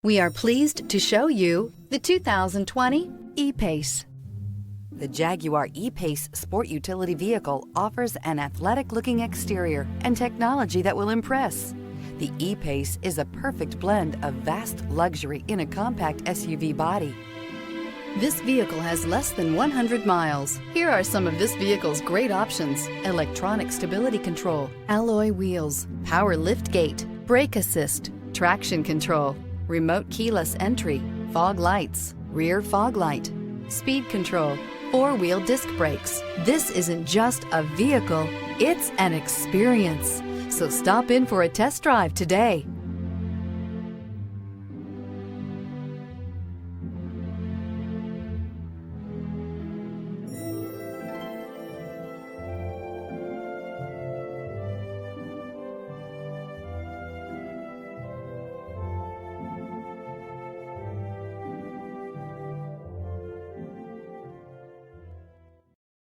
We are pleased to show you the 2020 E-Pace. The Jaguar E-Pace sport utility vehicle offers an athletic-looking exterior and technology that will impress. The E-Pace is a perfect blend of vast luxury in a compact SUV body. This vehicle has less than 100 miles. Here are some of this vehicle's great options: electronic stability control, alloy wheels, power liftgate, brake assist, traction control, remote keyless entry, fog lights, rear fog light, speed control, four-wheel disc brakes. This isn't just a vehicle, it's an experience. So stop in for a test drive today.